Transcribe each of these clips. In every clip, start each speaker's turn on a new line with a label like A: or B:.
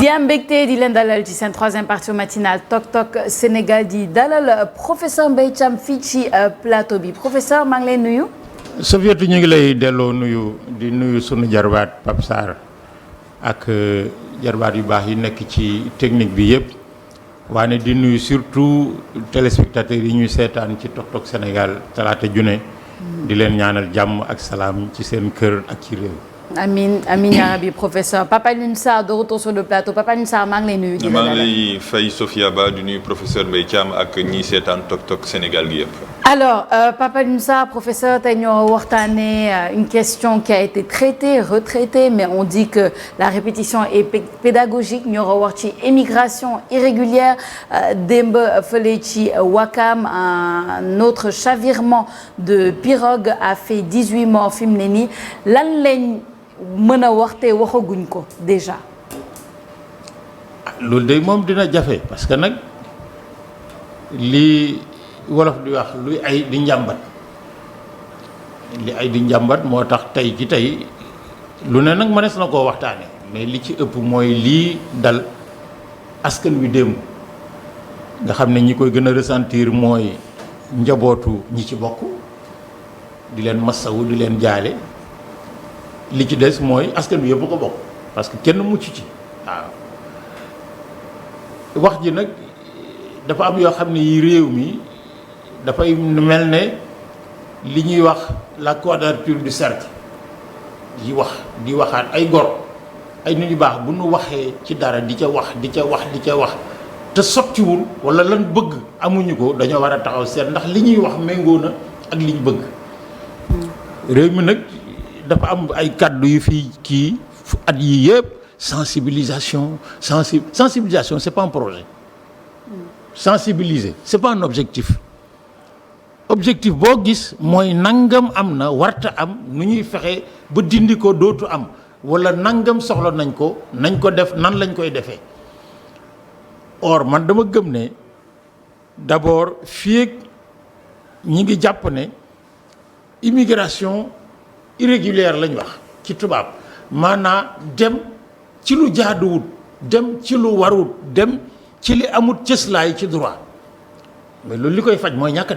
A: di am mbégte di leen dalal ci seen troisième partie matinale Tok Tok Sénégal di dalal professeur Mbaye Thiam fii ci plateau bi professeur maa ngi lay nuyu.
B: Sofiatou ñu ngi lay delloo nuyu di nuyu sunu jarbaat Pape Sarr ak jarbaat yu baax yi nekk ci technique bi yëpp waane di nuyu surtout téléspectateurs yi ñuy seetaan ci Tok Tok Sénégal talaata june di leen ñaanal jàmm ak salaam ci seen kër ak ci réew.
A: Amin amin yaa rabbi professeur Papa Alioune Sarr de retour sur le plateau Papa Alioune Sarr maa ngi lay nuyu.
C: maa ngi lay fay Sofia Ba di nuyu professeur Mbaye Thiam ak ñiy seetaan Tok Tok Sénégal gi yëpp.
A: Alors Papa Alioune Sarr professeur tey ñoo waxtaanee une question qui a été traitée retraitée mais on dit que la répétition est pédagogique ñoo wax ci immigration irrégulière démb fële ci Wakam un autre chavirement de pirogue a fait 18 morts fi mu ne nii lan lañ mën a wax te waxaguñ ko déjà.
B: loolu de moom dina jafe parce que nag lii wolof di wax luy ay di njàmbat li ay di njàmbat moo tax tey ci tey lu ne nag mënees na koo waxtaane mais li ci ëpp mooy lii dal askan wi démb nga xam ne ñi koy gën a ressentir mooy njabootu ñi ci bokk di leen massawu di leen jaale li ci des mooy askan wi yëpp ko bokk parce que kenn mucc ci waaw wax ji nag dafa am yoo xam ne yi réew mi dafay mel ne li ñuy wax la quadrature du cercle di waxaat ay gor ay nit ñu baax bu nu waxee ci dara di ca wax te sottiwul wala lan bëgg amuñu ko dañoo war a taxaw seet ndax li ñuy wax méngoo na ak li ñu bëgg réew mi nag dafa am ay kàddu yu fi kii at yii yëpp sensibilisation c'est pas un projet sensibiliser c'est pas un objectif boo gis mooy nangam am na warta am nu ñuy fexe ba dindi ko dootu am wala nangam soxla nañ ko def nan lañ koy defee or man dama gëm ne d'abord fii ak ñi ngi jàpp ne immigration irrégulière lañ wax ci tubaab maanaam dem ci lu jaaduwut dem ci lu warut dem ci li amut cëslaay ci droit mais loolu li koy faj mooy ñàkk a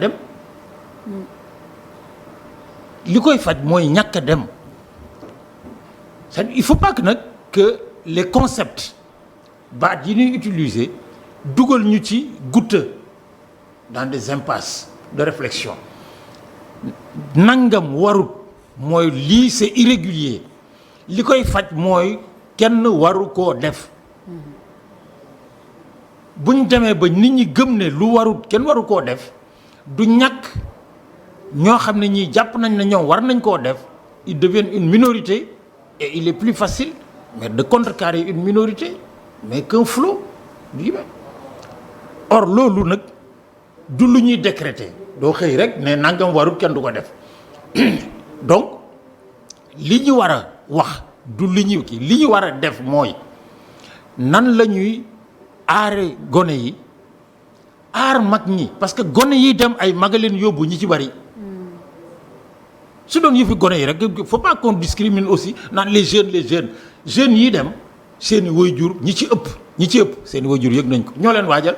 B: dem c'est-à-dire il faut pas que nag que les concepts baat yi ñuy utiliser dugal ñu ci goutte dans des impasses de réflexion nangam warut mooy lii c'est irrégulier li koy faj mooy kenn waru koo def buñ demee ba nit ñi gëm ne lu warut kenn waru koo def du ñàkk ñoo xam ne ñii jàpp nañ ne ñoom war nañ koo def ils deviennent une minorité et il est plus facile mais de contrecarrer une minorité mais qu'un flot d'humains. Or loolu nag du lu ñuy décréter doo xëy rek ne nangam warut kenn du ko def donc li ñu war a wax du li ñu kii li ñu war a def mooy nan la ñuy aare gone yi aar mag ñi parce que gone yi dem ay magaleen yóbbu ñi ci bari su doon yëfi gone yi rek faut pas qu'on discrimine aussi naan les jeunes yi dem seeni waajur ñi ci ëpp seeni waajur yëg nañ ko ñoo leen waajal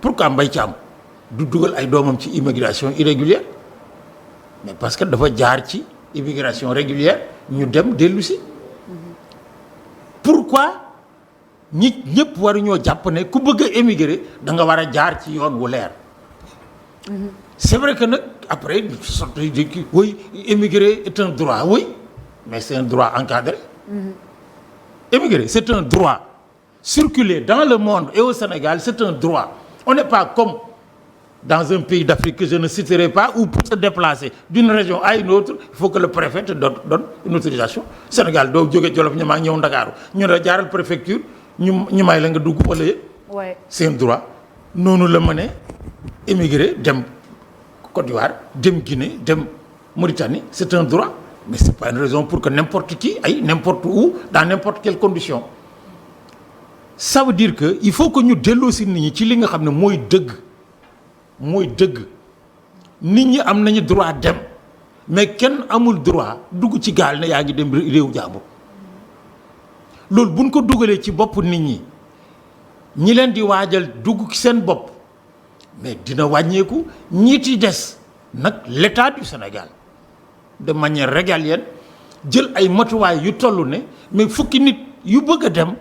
B: pourquoi Mbaye Thiam du dugal ay doomam ci immigration irrégulière mais parce que dafa jaar ci immigration régulière ñu dem dellu si pourquoi ñëpp waruñoo jàpp ne ku bëgg a émigrer da nga war a jaar ci yoon wu leer c'est vrai que nag après sorti di kii oui émigrer est un droit oui mais c'est un droit encadré émigrer c'est un droit circuler dans le monde et au Sénégal c'est un droit on n'est pas comme dans un pays d'Afrique que je ne citerai pas où pour se déplacer d'une région à une autre il faut que le préfet te donne une autorisation Sénégal doo jóge Jolof ñamaa ñëw Ndakaaru ñu ne jaaral préfecture ñu may la nga dugg wala yëpp c'est un droit noonu la mënee émigrer dem Côte d'Ivoire dem Guinée dem Mauritanie c'est un droit mais c'est pas une raison pour que n'importe qui aille n'importe où dans n'importe quelle condition ça veut dire que il faut que ñu delloosi nit ñi ci li nga xam ne mooy dëgg nit ñi am nañu droit dem mais kenn amul droit dugg ci gaal ne yaa ngi dem réew jàmbur loolu buñ ko dugalee ci bopp nit ñi leen di waajal dugg ci seen bopp mais dina wàññeeku ñi ci des nag l'État du Sénégal de manière régalienne jël ay matuwaay yu toll ne mais fukki nit yu bëgg a dem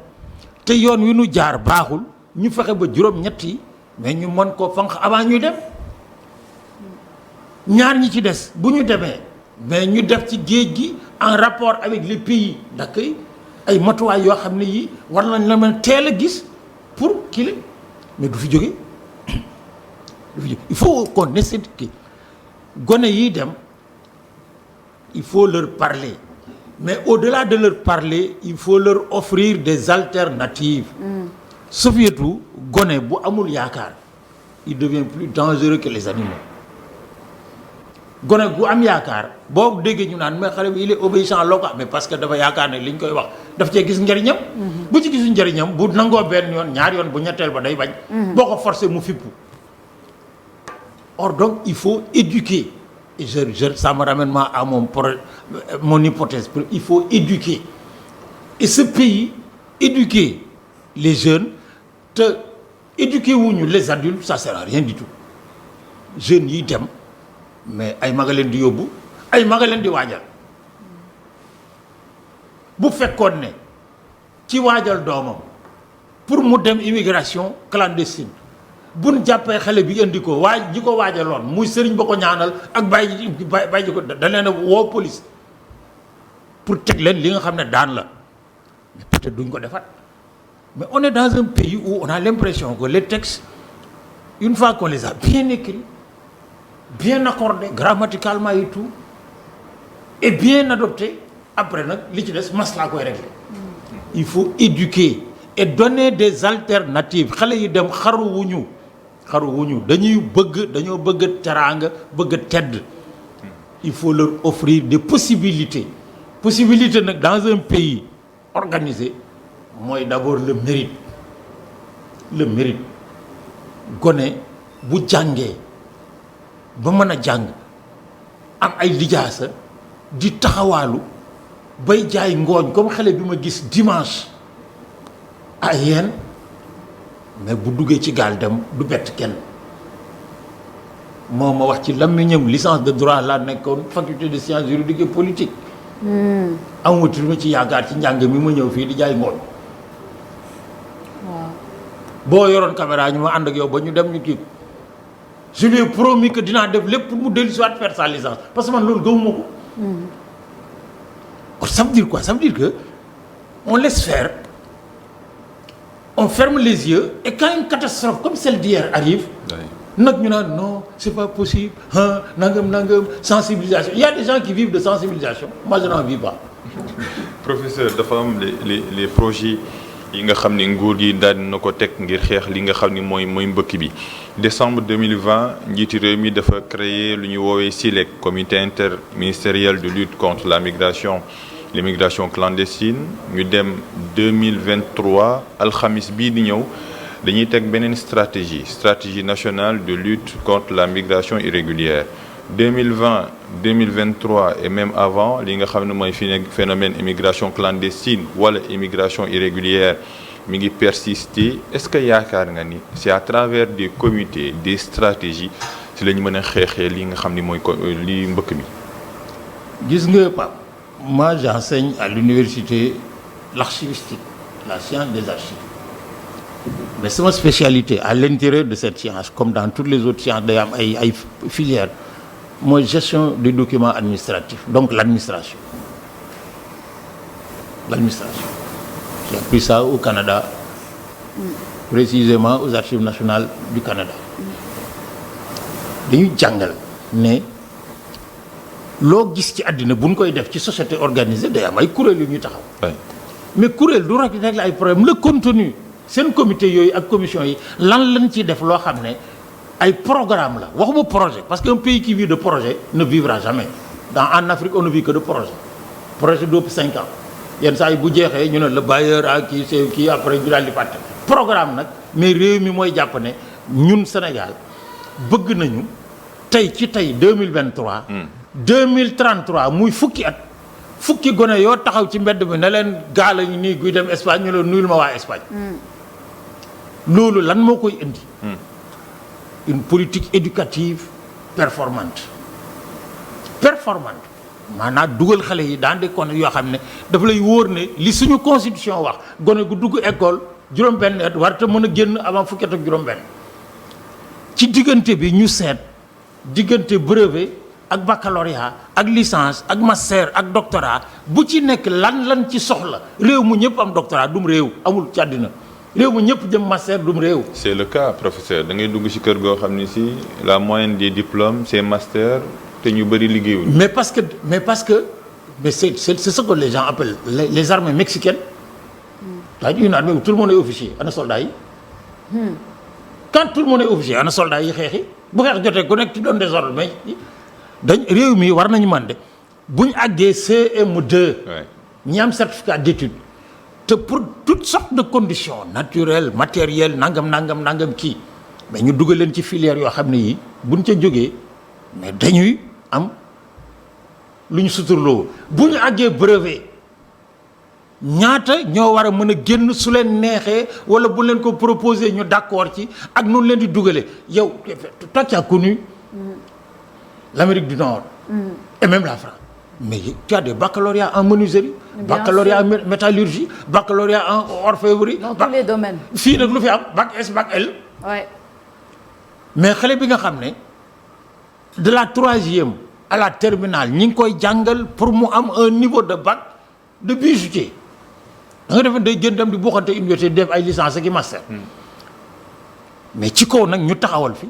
B: te yoon wi nu jaar baaxul ñu fexe ba juróom-ñett yi mais ñu mën koo fanq avant ñuy dem ñaar ñi ci des bu ñu demee mais ñu def ci géej gi en rapport avec les pays d'accueil ay matuwaay yoo xam ne yi war nañ la mën teel a gis pour kii mais du fi jóge du fi jóge il faut qu'on essaie de gone yi dem il faut leur parler mais au-delà de leur parler il faut leur offrir des alternatives. Sofietu gone bu amul yaakaar il devient plus dangereux que les animaux gone gu am yaakaar boo déggee ñu naan mais xale bi il est obéissant loo ko mais parce que dafa yaakaar ne li ñu koy wax daf cee gis njëriñam. bu ci gisu njëriñam bu nangoo benn yoon ñaar yoon bu ñetteel ba day bañ. boo ko forcé mu fippu. Or donc il faut éduquer et ça me ramène à mon hypothèse. Il faut éduquer et ce pays éduquer les jeunes te éduquer wuñu les adultes ça sert à rien du tout jeunes yi dem mais ay maga leen di yóbbu ay maga leen di waajal bu fekkoon ne ci waajal doomam pour mu dem immigration clandestine buñ jàppee xale bi indi ko waaj ji ko waajaloon muy sëriñ ba ko ñaanal ak bàyyi ji ko da leen a woo police pour teg leen li nga xam ne daan la mais peut-être duñ ko defaat mais on est dans un pays où on a l'impression que les textes une fois qu'on les a bien écrits bien accordés grammaticalement et tout et bien adoptés après nag li ci des masla koy régler il faut éduquer et donner des alternatives xale yi dem xaruwuñu dañoo bëgg teraanga bëgg tedd il faut leur offrir des possibilités nag dans un pays organisé mooy d'abord le mérite gone bu jàngee ba mën a jàng am ay lijaasa di taxawaalu bay jaay ngooñ comme xale bi ma gis dimanche à Yène mais bu duggee ci gaal dem du bett kenn moo ma wax ci làmmiñam licence de droit laa nekkoon faculté de sciences juridiques et politiques amatul ma ci yaakaar ci njàng mi ma ñëw fii di jaay ngooñ boo yoroon caméra ñu ma ànd ak yow ba ñu dem ñu kii je lui ai promis que dinaa def lépp pour mu dellu soit faire sa licence parce que man loolu gëmuma ko. kon ça veut dire quoi ça veut dire que on laisse faire on ferme les yeux et quand une catastrophe comme celle d'hier arrive. nag ñu naan non c'est pas possible nangam sensibilisation il y a des gens qui vivent de sensibilisation moi je n'en vis pas.
C: Professeur dafa am les projets. yi nga xam ni nguur gi daal na ko teg ngir xeex li nga xam ni mooy mbëkk bi décembre 2020 njiiti réew mi dafa créer lu ñuy woowee CILEC comité interministériel de lutte contre l'immigration clandestine ñu dem 2023 alxamis bii di ñëw dañuy teg beneen stratégie nationale de lutte contre la migration irrégulière 2020 2023 et même avant li nga xam ne mooy phénomène immigration clandestine wala immigration irrégulière mi ngi persister est-ce que yaakaar nga ni c'est à travers des comités des stratégies si la ñu mën a xeexee li nga xam ni mooy li mbëkk mi.
B: gis nga Pape moi j'enseigne à l'université l'archivistique la science des archives mais sama spécialité à l'intérieur de cette science comme dans toutes les autres sciences day am ay filières. mooy gestion des documents administratifs donc l'administration j'ai appris ça au Canada précisément aux archives nationales du Canada dañuy jàngal ne loo gis ci àddina bu ñu koy def ci société organisée day am ay kuréel yu ñuy taxaw mais kuréel du régler ay problème le contenu seen comité yooyu ak commission yi lan lañ ciy def loo xam ne ay programme la waxuma projet parce qu'un pays qui vit de projet ne vivra jamais en Afrique on ne vit que de projet d'op 5 ans yenn saa yi bu jeexee ñu ne le bailleur ak kii après ñu daal di fàtte programme nag mais réew mi mooy jàpp ne ñun Sénégal bëgg nañu tey 2023 2033 muy fukki at fukki gone yoo taxaw ci mbedd bi ne leen gaal a nii guy dem Espagne ñu la nuyul ma waa Espagne. loolu lan moo koy indi. une politique éducative performante maanaam dugal xale yi dans des conditions yoo xam ne dafa lay wóor ne li suñu constitution wax gone gu dugg école juróom-benn at warta mën a génn avant fukki at ak juróom-benn ci diggante bi ñu seet diggante brevet ak baccalauréat ak licence ak master ak doctorat bu ci nekk lan ci soxla réew mu ñëpp am doctorat dum réew amul ci àddina réew mu ñëpp jëm master dum réew.
C: c'est le cas professeur da ngay dugg ci kër goo xam ni si la moyenne des diplômes c'est master te ñu bëri liggéeyuñu.
B: mais c'est ce que les gens appellent les armées mexicaines. c'est-à-dire une armée où tout le monde est officier ana soldat yi. quand tout le monde est officier ana soldat yi xeexi bu xeex jotee ku nekk ci doon désordre mais réew mi war nañu mën de bu ñu àggee CM2. ñi am certificat d'études te pour toutes sortes de conditions naturelles matérielles nangam kii mais ñu dugal leen ci filière yoo xam ne yi buñ ca jógee mais dañuy am lu ñu suturloo bu ñu àggee brevet ñaata ñoo war a mën a génn su leen neexee wala bu leen ko proposer ñu d'accord ci ak noonu leen di dugalee yow toi qui as connu l'Amérique du Nord et même la France mais tu as des baccalauréats en menuiserie baccalauréat en métallurgie baccalauréat en orfèvrerie
A: dans tous les domaines
B: fii nag lu fi am bac S bac L mais xale bi nga xam ne de la 3e à la terminale ñi ngi koy jàngal pour mu am un niveau de bac de bijoutier da nga defe day gën dem di buuxante université def ay licence ak i master mais ci kaw nag ñu taxawal fi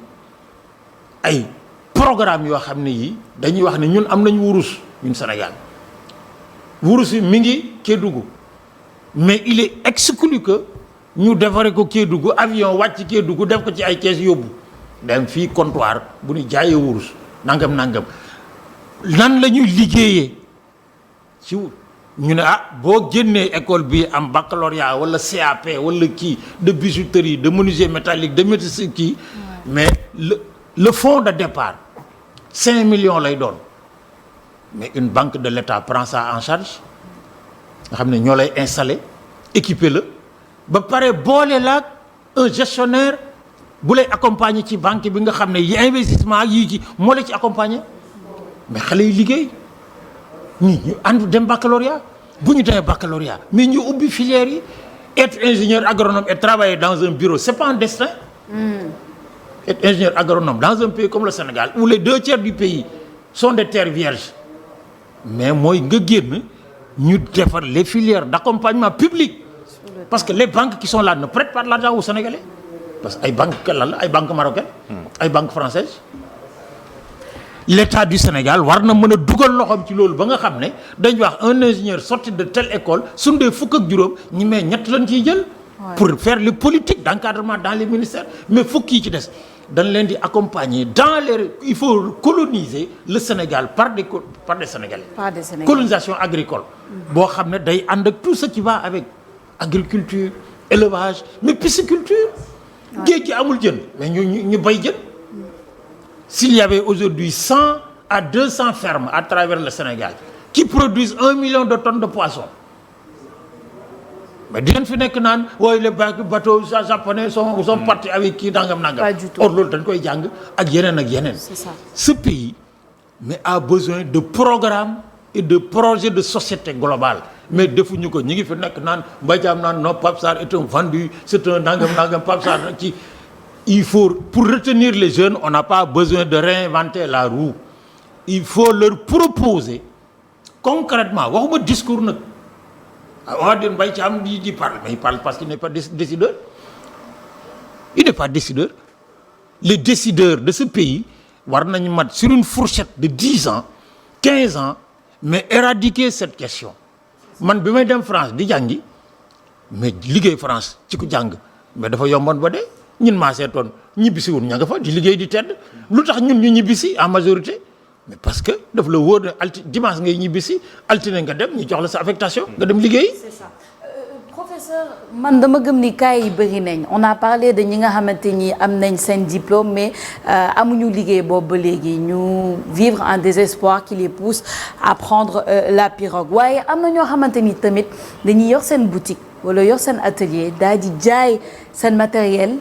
B: ay programme yoo xam ne yii dañuy wax ne ñun am nañu wurus ñun Sénégal wurus yi mi ngi Kédougou mais il est exclu que ñu defaree ko Kédougou avion wàcc Kédougou def ko ci ay kees yóbbu dem fii comptoir bu ñu jaayee wurus nangam nan la ñuy liggéeyee ci ñu ne boo génnee école bi am baccalauréat wala CAP wala kii de bijouterie de menuisier métallique de médecin kii mais le fonds de départ 5 millions lay doon mais une banque de l'État prend ça en charge nga xam ne ñoo lay installer équiper la ba pare boole la un gestionnaire bu lay accompagner ci banque bi nga xam ne yi investissement ak yii ci moo la ci accompagner mais xale yi liggéey ñu ànd dem baccalauréat bu ñu demee baccalauréat mais ñu ubbi filière yi être ingénieur agronome et travailler dans un bureau c'est pas un destin. Être ingénieur agronome dans un pays comme le Sénégal où les 2/3 du pays sont des terres vierges mais mooy nga génn ñu defar les filières d'accompagnement public parce que les banques qui sont là ne prêtent pas de l'argent aux Sénégalais parce que ay banques lan la ay banques marocaines ay banques françaises l'État du Sénégal war na mën a dugal loxoom ci loolu ba nga xam ne dañ wax un ingénieur sorti de telle école suñu dee fukk ak juróom ñi mais ñett lañ ciy jël pour faire les politiques d'encadrement dans les ministères mais fukk yi ci des dañ leen di accompagner dans les il faut coloniser le Sénégal par des Sénégalais. Colonisation agricole boo xam ne day ànd ak tout ce qui va avec agriculture élevage mais pisciculture géej gi amul jën mais ñu bay jën s'il y avait aujourd'hui 100 à 200 fermes à travers le Sénégal qui produisent 1 million de tonnes de poissons mais di leen fi nekk naan waaye les bateaux japonais sont partis avec kii nangam.
A: Pas du tout.
B: Or loolu dañ koy jàng ak yeneen.
A: C'est ça.
B: Ce pays mais a besoin de programmes et de projets de société globale mais defuñu ko ñi ngi fi nekk naan Mbadiam naan non Pape Sarr est un vendu c'est un nangam Pape Sarr ci il faut pour retenir les jeunes on n'a pas besoin de réinventer la roue il faut leur proposer concrètement waxuma discours nag wax dëgg Mbaye Thiam di parle mais il parle parce qu'il n'est pas décideur il n'est pas décideur les décideurs de ce pays war nañu mat sur une fourchette de 10 ans 15 ans mais éradiquer cette question man bi may dem France di jàngi mais liggéey France ci ku jàng mais dafa yomboon ba dee ñun maa seetoon ñibbisiwul ña nga fa di liggéey di tedd lu tax ñun ñu ñibbisi en majorité mais parce que daf la wóor ne dimanche ngay ñibbisi altine nga dem ñu jox la sa affectation nga dem liggéey.
A: C'est ça. Professeur professeur man dama gëm ni cas yi bëri nañ on a parlé de ñi nga xamante ni am nañ seen diplôme mais amuñu liggéey boobu ba léegi ñu vivre en désespoir qui les pousse à prendre la pirogue waaye am na ñoo xamante ni tamit dañuy yor seen boutique wala yor seen atelier daal di jaay seen matériel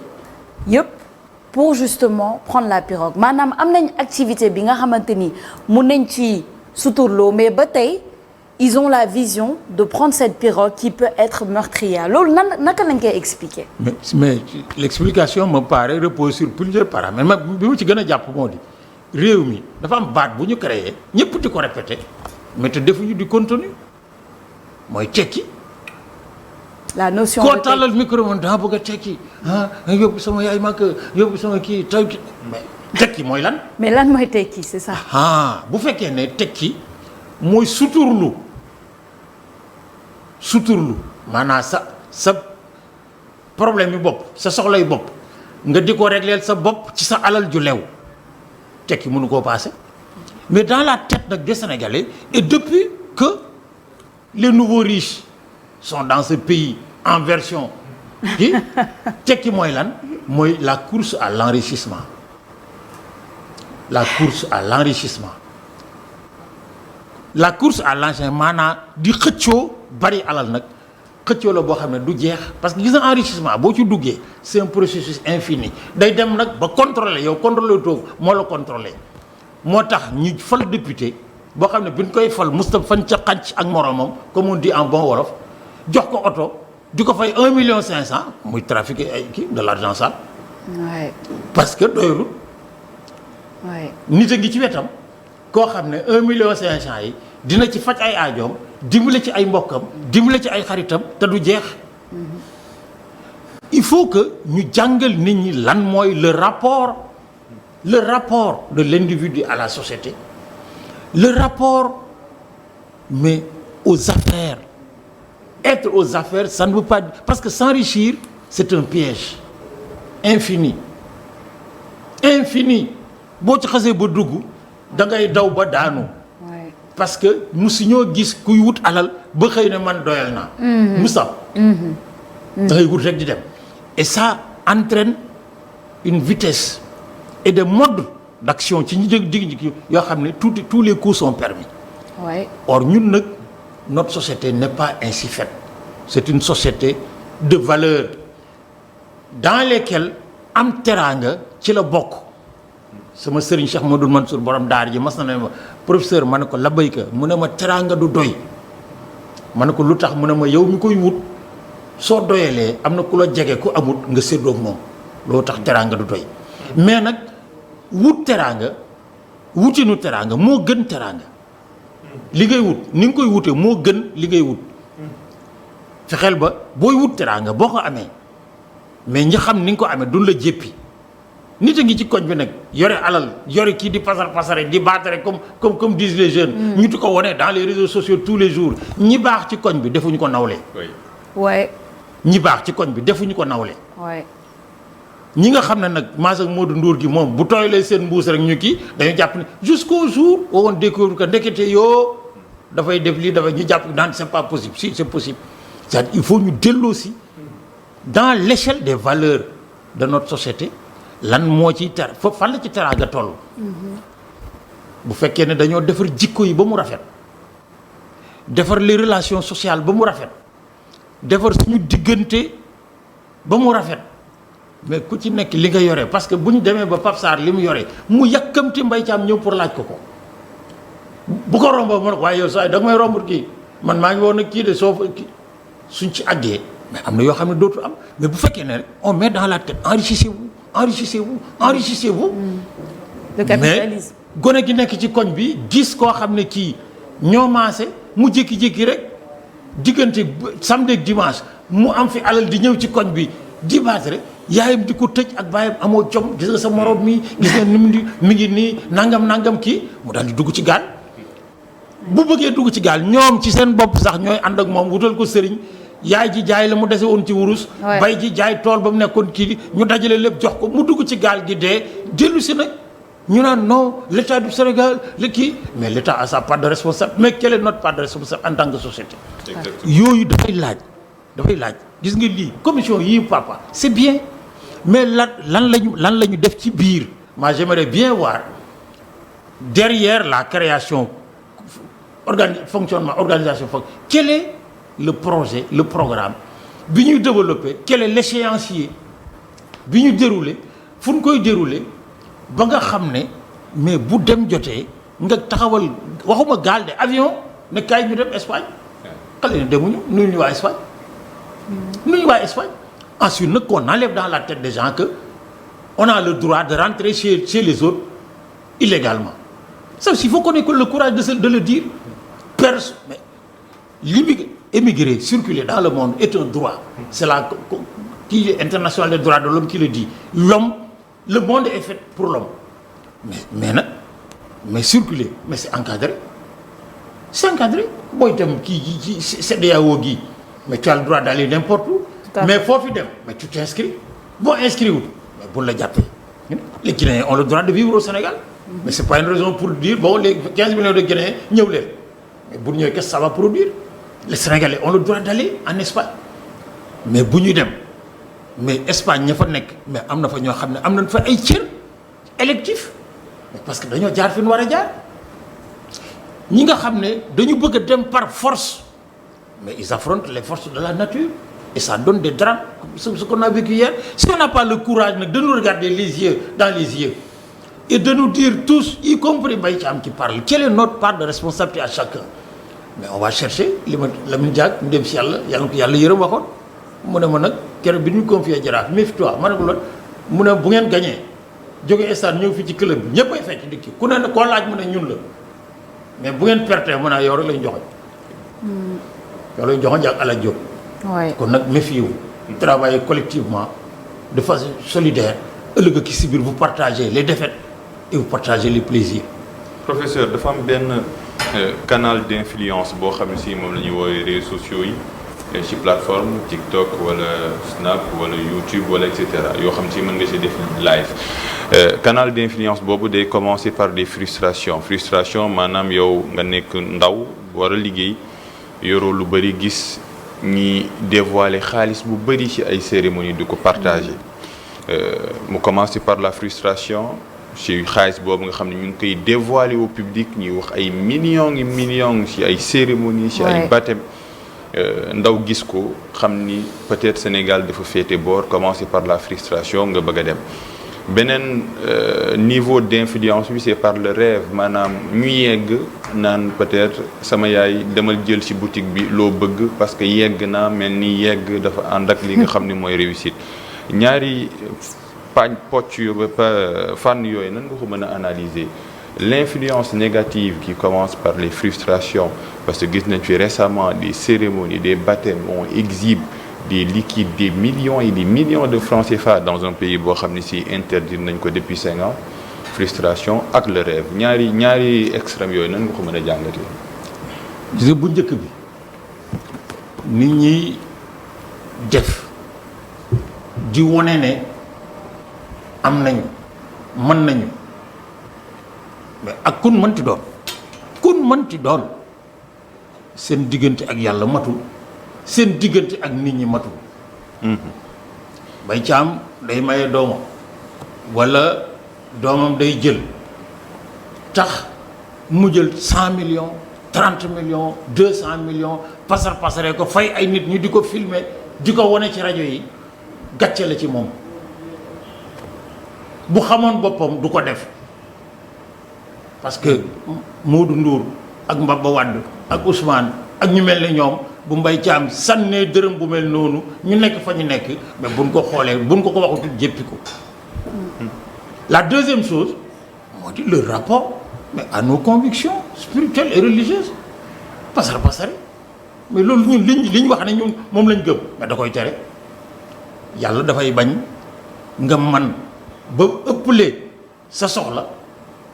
A: yëpp pour justement prendre la pirogue maanaam am nañ activité bi nga xamante ni mun nañ ci suturloo mais ba tey ils ont la vision de prendre cette pirogue qui peut être meurtrière loolu naka lañ koy expliquer.
B: mais l'explication me paraît repose sur plusieurs paramètres ma bi mu ci gën a jàpp moo di réew mi dafa am baat bu ñu créé ñëpp di ko répété mais te defuñu du contenu mooy tekki.
A: la notion
B: koo tàllal micro man daa bëgg a tekki yóbbu sama yaay mag yóbbu sama kii taw mais tekki mooy lan.
A: mais lan mooy tekki c'est ça.
B: bu fekkee ne tekki mooy suturlu maanaam sa problème yi bopp sa soxlay bopp nga di ko régler sa bopp ci sa alal ju lew tekki mënu koo passé mais dans la tête nag des Sénégalais et depuis que les nouveaux riches sont dans ce pays en version kii tekki mooy lan mooy la course à l'enrichissement la course à l'enrichissement maanaam di xëccoo bari alal nag xëccoo la boo xam ne du jeex parce que gis nga enrichissement boo ci duggee c'est un processus infini day dem nag ba contrôler yow contrôler toog moo la contrôler moo tax ñu fal député boo xam ne bi ñu koy fal Moustapha fan ca xànc ak moromam comme on dit en bon wolof jox ko oto di ko fay 1,5 million muy trafiquer ay kii de l'argent sale.
A: Ouais.
B: parce que doyul.
A: Ouais.
B: nit a ngi ci wetam koo xam ne 1,5 million yi dina ci faj ay aajoom dimbale ci ay mbokkam dimbale ci ay xaritam te du jeex. il faut que ñu jàngal nit ñi lan mooy le rapport de l'individu à la société le rapport mais aux affaires. Être aux affaires, ça ne veut pas dire... Parce que s'enrichir, c'est un piège. Infini. Boo ci xasee ba dugg da ngay daw ba daanu. Parce que musu ñoo gis kuy wut alal ba xëy na man doyal naa. musam. da ngay wut rek di dem. Et ça entraîne une vitesse et des modes d'action ci ñi dig yoo xam ne tous les coups sont permis. Or ñun nag. Notre société n'est pas ainsi faite. C'est une société de valeurs dans lesquelles am teraanga ci la bokk. sama sëriñ Cheikh Modou Mansour borom daar ji mas na ne ma professeur ma ne ko labayka mu ne ma teraanga du doy. ma ne ko lu tax mu ne ma yow mi koy wut soo doyalee am na ku la jege ku amut nga séddoog moom loo tax teraanga du doy. mais nag wut teraanga wutinu teraanga moo gën teraanga. li ngay wut ni nga koy wutee moo gën li ngay wut fexeel ba booy wut teraanga boo ko amee mais ñi xam ni nga ko amee duñ la jéppi nit a ngi ci koñ bi nag yore alal yore kii di pasare di baatare comme disent les jeunes. ñu di ko wone dans les réseaux sociaux tous les jours ñi baax ci koñ bi defuñu ko nawle.
A: ouais.
B: ñi baax ci koñ bi defuñu ko nawle.
A: ouais.
B: ñi nga xam ne nag Mass ak Modou Ndour gi moom bu tooylee seen mbuus rek ñu kii dañu jàpp ne jusqu'au jour où on découvre que ndekete yoo dafay def lii dafay ñu jàpp naan c'est pas possible si c'est possible c'est-à-dire il faut ñu delloo si dans l'échelle des valeurs de notre société lan moo ci fan la ci teraanga toll. bu fekkee ne dañoo defar jikko yi ba mu rafet defar les relations sociales ba mu rafet defar suñu diggante ba mu rafet. mais ku ci nekk li nga yore parce que bu ñu demee ba Pape Sarr li mu yore mu yàkkamti Mbaye Thiam ñëw pour laaj ko bu ko romboo ma ne waaye yow saa yi da nga may romb kii man maa ngi woon nag kii de soo suñ ci àggee mais am na yoo xam ne dootu am mais bu fekkee ne rek on met dans la tête enrichissez-vous.
A: le capitalisme.
B: mais gone gi nekk ci koñ bi gis koo xam ne kii ñoo maase mu jékki-jékki rek diggante samedi ak dimanche mu am fi alal di ñëw ci koñ bi di baat rek. yaayam di ko tëj ak baayam amoo jom gis nga sa morom mi gis nga ni mi ngi nii nangam kii mu daal di dugg ci gaal bu bëggee dugg ci gaal ñoom ci seen bopp sax ñooy ànd ak moom wutal ko sëriñ yaay ji jaay la mu dese woon ci wurus. bay ji jaay tool ba mu nekkoon kii ñu dajale lépp jox ko mu dugg ci gaal gi dee dellu si nag ñu naan non l'état du Sénégal kii mais l'état a sa part de responsable mais quelle est notre part de responsable en tant que société. yooyu dafay laaj dafay laaj gis nga lii commission yii papa c'est bien mais lan la ñu def ci biir. moi j'aimerais bien voir derrière la création fonctionnement organisation quel est le projet le programme bi ñuy développer quel est l'échéancier bi ñu dérouler fu ñu koy dérouler ba nga xam ne mais bu dem jotee nga taxawal waxuma gaal de avion ne kaay ñu dem Espagne xale ne demuñu nuyu ñu waa Espagne nuyu waa Espagne ensuite nag qu'on enlève dans la tête des gens que on a le droit de rentrer chez les autres illégalement ça aussi il faut qu'on ait le courage de le dire mais émigrer circuler dans le monde est un droit c'est la internationale des droits de l'homme qui le dit le monde est fait pour l'homme mais circuler mais c'est encadré booy dem kii CEDEAO gi mais tu as le droit d'aller n'importe où mais foofu dem mais tu t'inscris boo inscrit wul mais bu la jàppee les Guinéens ont le droit de vivre au Sénégal mais c'est pas une raison pour dire bon les 15 millions de Guinéens ñëw leen mais bu ñëwee qu'est-ce que ça va produire les Sénégalais ont le droit d'aller en Espagne mais bu ñuy dem mais Espagne ña fa nekk mais am na fa ñoo xam ne am nañ fa ay cër électif mais parce que dañoo jaar fi ñu war a jaar ñi nga xam ne dañu bëgg a dem par force mais ils affrontent les forces de la nature et ça donne des drames ce qu'on a vécu hier si on n'a pas le courage nag de nous regarder les yeux dans les yeux et de nous dire tous y compris Mbaye Thiam qui parle quelle est notre part de responsabilité à chacun mais on va chercher li ma Lamine Diack mu dem si yàlla na ko yàlla yërëm waxoon mu ne ma nag keroog bi ñu confié Jaraaf méfie-toi ma ne ko loolu mu ne bu ngeen gañee jóge stade ñëw fii ci club bi ñëpp ay fecc dikki ku ne koo laaj mu ne ñun la mais bu ngeen perte mu ne yow rek lañ joxoñ yow lañ joxoñ ak Ala Diop kon nag méfiez-vous travaillez collectivement de façon solidaire ëllëg ki si biir vous partagez les défaites et vous partagez les plaisirs.
C: Professeur dafa am benn canal d'influence boo xam ne si moom la ñuy woowee réseaux sociaux yi ci plateforme TikTok wala Snap wala YouTube wala et cetera yoo xam si mën nga si def live canal d'influence boobu day commencer par des frustration maanaam yow nga nekk ndaw war a liggéey yoroo lu bëri gis ñi dévoiler xaalis bu bëri ci ay cérémonie di ko partager mu commencer par la frustration ci xaalis boobu nga xam ne ñu ngi koy dévoiler au public ñuy wax ay millions ci ay cérémonie ci ay baptême ndaw gis ko xam ni peut-être Sénégal dafa féete boor commencer par la frustration nga bëgg a dem beneen niveau d'influence bi c'est par le rêve maanaam ñu yegg naan peut-être sama yaay demal jël ci boutique bi loo bëgg parce que yegg naa mel ni yegg dafa ànd ak li nga xam ni mooy réussite ñaari fànn yooyu nan nga ko mën a analyser l'influence négative qui commence par les frustrations parce que gis nañ fi récemment des cérémonies des baptêmes on exhibe des liquides des millions et des millions de francs CFA dans un pays boo xam ne si interdit nañ ko depuis 5 ans frustration ak le rêve ñaari extrêmes yooyu nan nga ko mën a jàngatee.
B: gis nga bu njëkk bi nit ñi def di wone ne am nañu mën nañu mais ak kun mënti doon seen diggante ak yàlla matul seen diggante ak nit ñi matul. Mbaye Thiam day maye doomam walla doomam day jël tax mu jël 100 millions 30 millions 200 millions pasaree ko fay ay nit ñu di ko filmer di ko wone ci rajo yi gàcce la ci moom bu xamoon boppam du ko def parce que Modou Ndour ak Mbaba Wade ak Ousmane ak ñu mel ne ñoom bu Mbaye Thiam sànnee dërëm bu mel noonu ñu nekk fa ñu nekk mais buñ ko xoolee buñ ko waxutul jéppi ko. La deuxième chose moo di le rapport mais à nos convictions spirituelles et religieuses pasare mais loolu ñun li ñu wax ne ñun moom lañ gëm mais da koy tere yàlla dafay bañ nga man ba ëpple sa soxla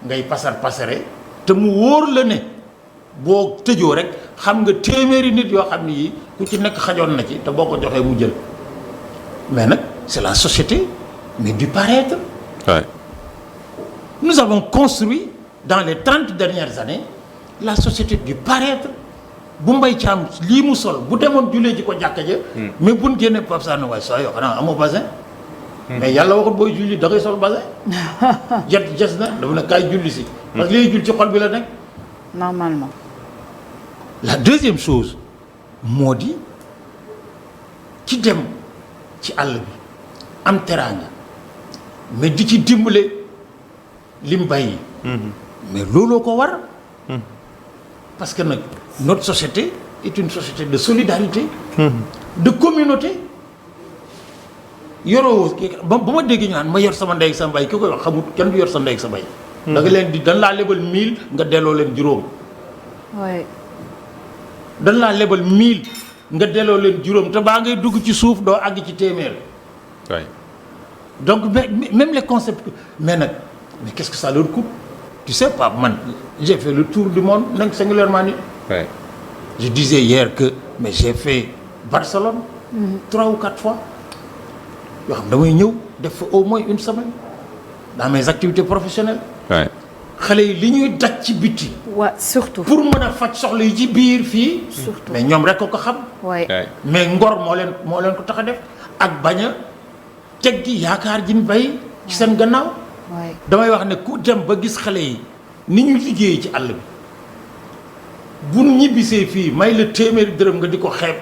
B: ngay pasare te mu wóor la ne boo tëjoo rek xam nga téeméeri nit yoo xam ne yii ku ci nekk xajoon na ci te boo ko joxee mu jël mais nag c'est la société mais du paraître.
C: Ouais.
B: Nous avons construit dans les 30 dernières années la société du paraître bu Mbaye Thiam lii mu sol bu demoon jullee ji ko jàkka ja mais buñ génnee Pape Sarr ne waaye saa yoo xanaa amoo basin mais yàlla waxul booy julli da ngay sol basin jes na dafa ne kaay julli si parce que liy jul ci xol bi la nekk
A: normalement.
B: la deuxième chose moo di ci dem ci àll bi am teraanga mais di ci dimbale lim bàyyi mais looloo ko war parce que nag notre société est une société de solidarité de communauté yoroo ba ma dégg ñu naan ma yor sama ndey ak sa mbay ki koy wax xamut kenn du yor sa ndey ak sa mbay da nga leen di dañ laa lebal 1000 nga delloo leen juróom dañ laa lebal 1000 nga delloo leen juróom te baa ngay dugg ci suuf doo àgg ci téeméer donc même les concepts mais nag mais qu'est-ce que ça leur coûte tu sais pas man j'ai fait le tour du monde nag singulièrement ni je disais hier que mais j'ai fait Barcelone 3 ou 4 fois yoo xam damay ñëw def fa au moins une semaine dans mes activités professionnelles xale yi li ñuy daj ci biti
A: surtout
B: pour mën a faj soxla yi ci biir fii
A: surtout
B: mais ñoom rek ko xam mais ngor moo leen ko tax a def ak bañ a teg gi yaakaar ji ñu bay ci seen gannaaw damay wax ne ku dem ba gis xale yi ni ñu liggéey ci àll bi bu ñibbisee fii may la téeméeri dërëm nga di ko xeeb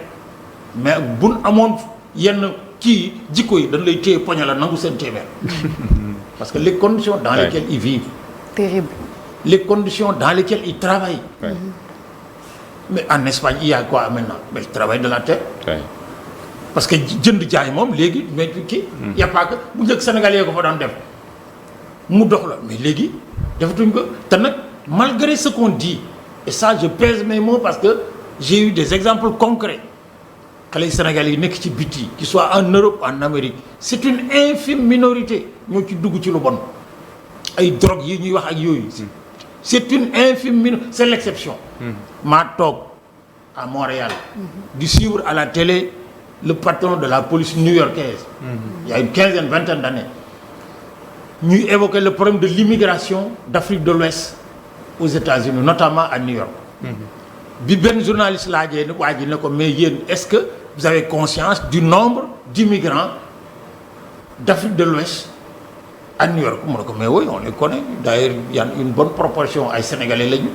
B: mais buñ amoon yenn kii jikko yi dañ lay téye poñe la nangu seen téeméer parce que les conditions dans lesquelles ils vivent
A: terrible
B: les conditions dans lesquelles ils travaillent mais en Espagne il y a quoi maintenant mais le travail de la terre parce que jënd jaay moom léegi mais kii y a pas que bu njëkk sénégalais ko fa doon def mu dox la mais léegi defatuñ ko te nag malgré ce qu'on dit et ça je pèse mes mots parce que j'ai eu des exemples concrets xale sénégalais yi nekk ci biti qui soit en Europe en Amérique c'est une infime minorité ñoo ci dugg ci lu bon ay drogue yi ñuy wax ak yooyu c'est une infime minorité c'est l'exception maa toog à Montréal di suivre à la télé le patron de la police new-yorkaise il y a une quinzaine, vingtaine d'années ñuy évoquer le problème de l'immigration d'Afrique de l'Ouest aux États-Unis notamment à New York bi benn journaliste laajee waa ji ne ko mais yéen est-ce que vous avez conscience du nombre d'immigrants d'Afrique de l'Ouest à New York mu ne ko mais oui on les connaît d'ailleurs il y a une bonne proportion ay sénégalais lañu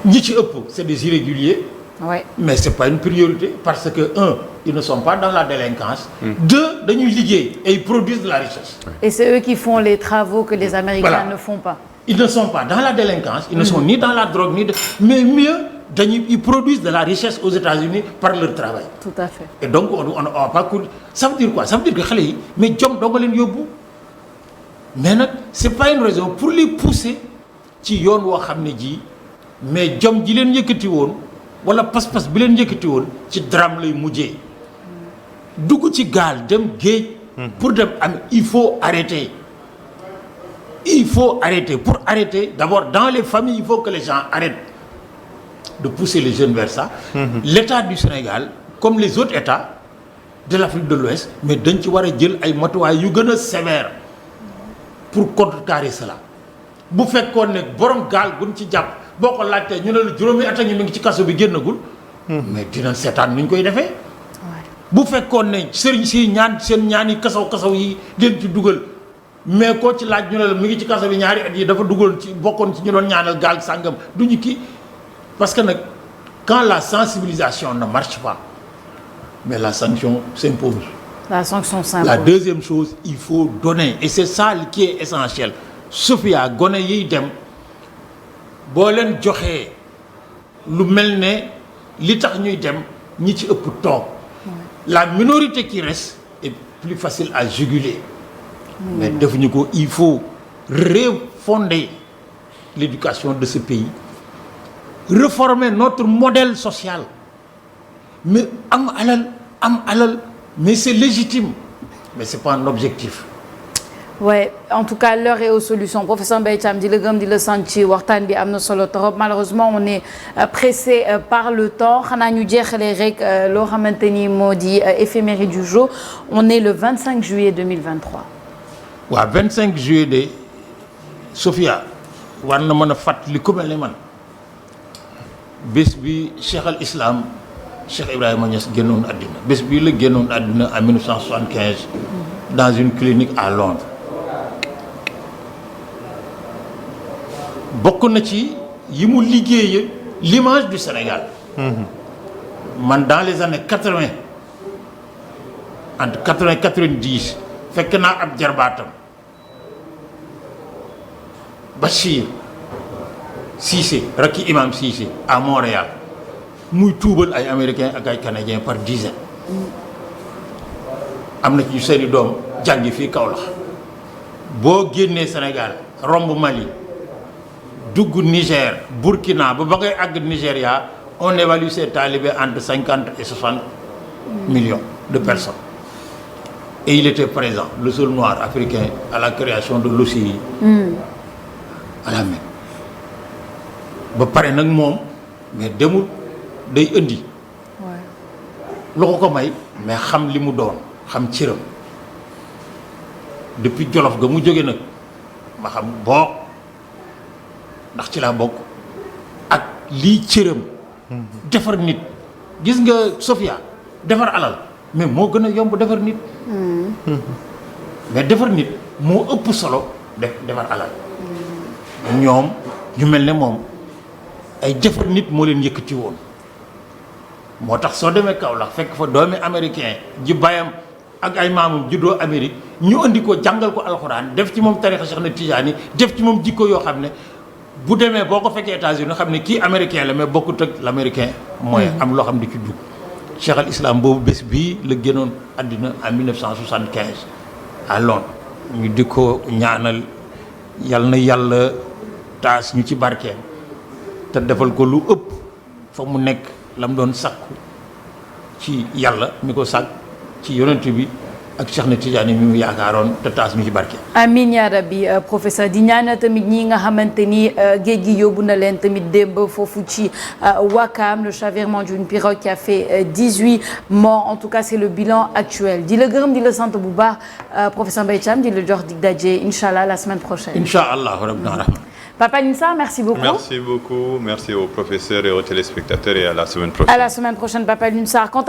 B: ñi ci ëpp c'est des irréguliers mais c'est pas une priorité parce que un ils ne sont pas dans la délinquance deux dañuy liggéey et ils produisent de la richesse
A: et c'est eux qui font les travaux que les Américains ne font pas
B: ils ne sont pas dans la délinquance ils ne sont ni dans la drogue ni mais mieux ils produisent de la richesse aux États-Unis par leur travail
A: tout à fait
B: et donc on va pas ça veut dire quoi ça veut dire que xale yi mais jom doo nga leen yóbbu mais nag c'est pas une raison pour les pousser ci yoon woo xam ne ji mais jom ji leen yëkkati woon wala pas-pas bi leen yëkkati woon ci drame lay mujjee dugg ci gaal dem géej pour dem am il faut arrêter pour arrêter d'abord dans les familles il faut que les gens arrêtent de pousser les jeunes vers ça l'État du Sénégal comme les autres États de l'Afrique de l'Ouest mais dañ ci war a jël ay matuwaay yu gën a sévère pour contrecarrer cela bu fekkoon ne borom gaal buñ ci jàpp boo ko laajtee ñu ne la juróomi at a ngi mi ngi ci kaso bi génnagul mais dinañ seetaan nu ñu koy defee bu fekkoon ne sëriñ si ñaan seen ñaani kasaw yi leen ci dugal mais koo ci laaj ñu ne la mi ngi ci kaso bi ñaari at yi dafa dugal ci bokkoon ci ñu doon ñaanal gaal sàngam duñu kii parce que nag quand la sensibilisation ne marche pas mais la sanction s'impose.
A: La sanction s'impose.
B: La deuxième chose il faut donner et c'est ça qui est essentiel Sophia gone yiy dem boo leen joxee lu mel ne li tax ñuy dem ñi ci ëpp toog la minorité qui reste est plus facile à juguler mais defuñu ko il faut refonder l'éducation de ce pays réformer notre modèle social mais am alal mais c'est légitime mais c'est pas un objectif.
A: Ouais, en tout cas l'heure est aux solutions professeur Mbaye Thiam di la gëm di la sant ci waxtaan bi am na solo trop malheureusement on est pressé par le temps xanaa ñu jeexalee rek loo xamante ni moo di éphéméride du jour on est le 25 juillet 2023.
B: waaw 25 juillet de Sophia war na mën a fàttali ku mel ne man bés bi Cheikh al Islam Cheikh Ibrahima Niass génnoon àddina bés bii la génnoon àddina en 1975 dans une clinique à Londres. bokk na ci yi mu liggéeye l'image du Sénégal. man dans les années 80 entre 80 et 90 fekk naa ab jarbaatam Bachir Cissé rakki imam Cissé à Montréal muy tuubal ay américains ak ay canadiens par dizaine. am na ci seeni doom jàngi fii Kaolack boo génnee Sénégal romb Mali dugg Niger Burkina ba ngay àgg Nigéria on évalue ces talibés entre 50 et 60 millions de personnes. Et il était présent, le seul noir africain à la création de l'OCI à la Mecque. ba pare nag moom mais demul day indi lu ko may mais xam li mu doon xam cëram depuis Jolof ga mu jóge nag ma xam boo ndax ci laa bokk ak lii cëram defar nit gis nga Sofia defar alal mais moo gën a yomb defar nit mais defar nit moo ëpp solo defar alal ñoom ñu mel ne moom ay defar nit moo leen yëkkati woon moo tax soo demee Kaolack fekk fa doomi américain ji bayam ak ay maamam juddoo Amérique ñu andi ko jàngal ko alxuraan def ci moom tarixa Cheikh na Tijaani def ci moom jikko yoo xam ne bu demee boo ko fekkee États-Unis xam ne kii américain la mais bokkut ak l'américain mooy am loo xam ne ci dugg Cheikh al Islam boobu bés bii la génnoon àddina en 1975 à Londres ñu di ko ñaanal yal na yàlla taas ñu ci barkeem te defal ko lu ëpp fa mu nekk la mu doon sàkku ci yàlla mi ko sàkk ci yonent bi ak Cheikh na Tidiane mi mu yaakaaroon te taas mi ci barke.
A: amiin yaa rabbi professeur di ñaanal tamit ñi nga xamante ni géej gi yóbbu na leen tamit démb foofu ci Wakam le chavirement d'une pirogue qui a fait 18 morts en tout cas c'est le bilan actuel di la gërëm di la sant bu baax professeur Mbaye Thiam di la jox dig daje incha allah la semaine prochaine.
B: incha allah rabbil rahman.
A: Papa Alioune Sarr, merci beaucoup.
C: Merci beaucoup. Merci aux professeurs et aux téléspectateurs et à la semaine prochaine.
A: À la semaine prochaine, Papa Alioune Sarr.